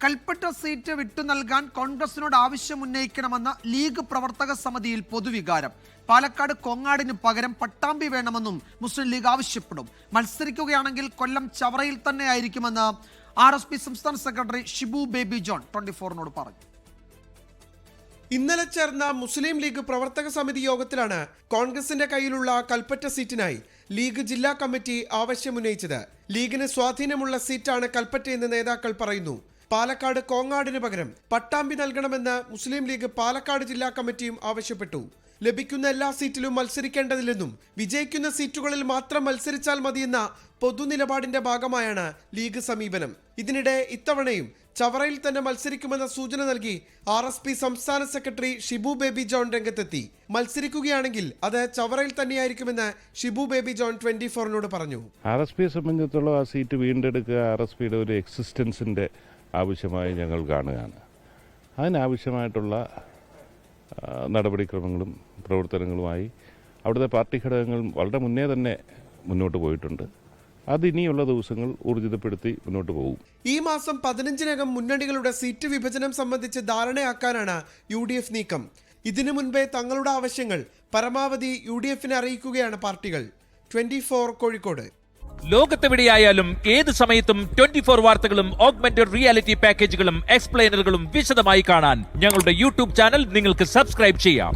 Kalpetta seat വിട്ടു നൽകാൻ കോൺഗ്രസിനോട് ആവശ്യം ഉന്നയിക്കണമെന്ന ലീഗ് പ്രവർത്തക സമിതിയിൽ പൊതുവികാരം. പാലക്കാട് കൊങ്ങാടിന് പകരം പട്ടാമ്പി വേണമെന്നും മുസ്ലിം ലീഗ് ആവശ്യപ്പെടും. മത്സരിക്കുകയാണെങ്കിൽ കൊല്ലം ചവറയിൽ തന്നെ ആയിരിക്കുമെന്ന് RSP സംസ്ഥാന സെക്രട്ടറി ഷിബു ബേബി ജോൺ 24-നോട് പറഞ്ഞു. ഇന്നലെ ചേർന്ന മുസ്ലിം ലീഗ് പ്രവർത്തക സമിതി യോഗത്തിലാണ് കോൺഗ്രസിന്റെ കയ്യിലുള്ള കൽപ്പറ്റ സീറ്റിനായി ലീഗ് ജില്ലാ കമ്മിറ്റി ആവശ്യമുന്നയിച്ചത്. ലീഗിന് സ്വാധീനമുള്ള സീറ്റാണ് കൽപ്പറ്റയെന്ന് നേതാക്കൾ പറയുന്നു. പാലക്കാട് കോങ്ങാടിന് പകരം പട്ടാമ്പി നൽകണമെന്ന് മുസ്ലിം ലീഗ് പാലക്കാട് ജില്ലാ കമ്മിറ്റിയും ആവശ്യപ്പെട്ടു. ലഭിക്കുന്ന എല്ലാ സീറ്റിലും മത്സരിക്കേണ്ടതില്ലെന്നും വിജയിക്കുന്ന സീറ്റുകളിൽ മാത്രം മത്സരിച്ചാൽ മതിയെന്ന പൊതുനിലപാടിന്റെ ഭാഗമായാണ് ലീഗ് സമീപനം. ഇതിനിടെ ഇത്തവണയും ചവറയിൽ തന്നെ മത്സരിക്കുമെന്ന സൂചന നൽകി RSP സംസ്ഥാന സെക്രട്ടറി ഷിബു ബേബി ജോൺ രംഗത്തെത്തി. മത്സരിക്കുകയാണെങ്കിൽ അത് ചവറയിൽ തന്നെയായിരിക്കുമെന്ന് ഷിബു ബേബി ജോൺ 24-നോട് പറഞ്ഞു. RSP സംബന്ധിച്ചിടത്തോളം ആ സീറ്റ് വീണ്ടെടുക്കുക RSPയുടെ ഒരു എക്സിസ്റ്റൻസിന്റെ ആവശ്യമായി ഞങ്ങൾ കാണുകയാണ്. അതിനാവശ്യമായിട്ടുള്ള നടപടിക്രമങ്ങളും പ്രവർത്തനങ്ങളുമായി അവിടുത്തെ പാർട്ടി ഘടകങ്ങൾ വളരെ മുന്നേ തന്നെ മുന്നോട്ട് പോയിട്ടുണ്ട്. അതിനിയുള്ള ദിവസങ്ങൾ ഊർജിതപ്പെടുത്തി മുന്നോട്ട് പോകും. ഈ മാസം 15-നകം മുന്നണികളുടെ സീറ്റ് വിഭജനം സംബന്ധിച്ച് ധാരണയാക്കാനാണ് UDF നീക്കം. ഇതിനു മുൻപേ തങ്ങളുടെ ആവശ്യങ്ങൾ പരമാവധി UDFനെ അറിയിക്കുകയാണ് പാർട്ടികൾ. 24 കോഴിക്കോട്. ലോകത്തെവിടെയായാലും ഏത് സമയത്തും 24 വാർത്തകളും ഓഗ്മെന്റഡ് റിയാലിറ്റി പാക്കേജുകളും എക്സ്പ്ലെയിനറുകളും വിശദമായി കാണാൻ ഞങ്ങളുടെ YouTube ചാനൽ നിങ്ങൾക്ക് സബ്സ്ക്രൈബ് ചെയ്യാം.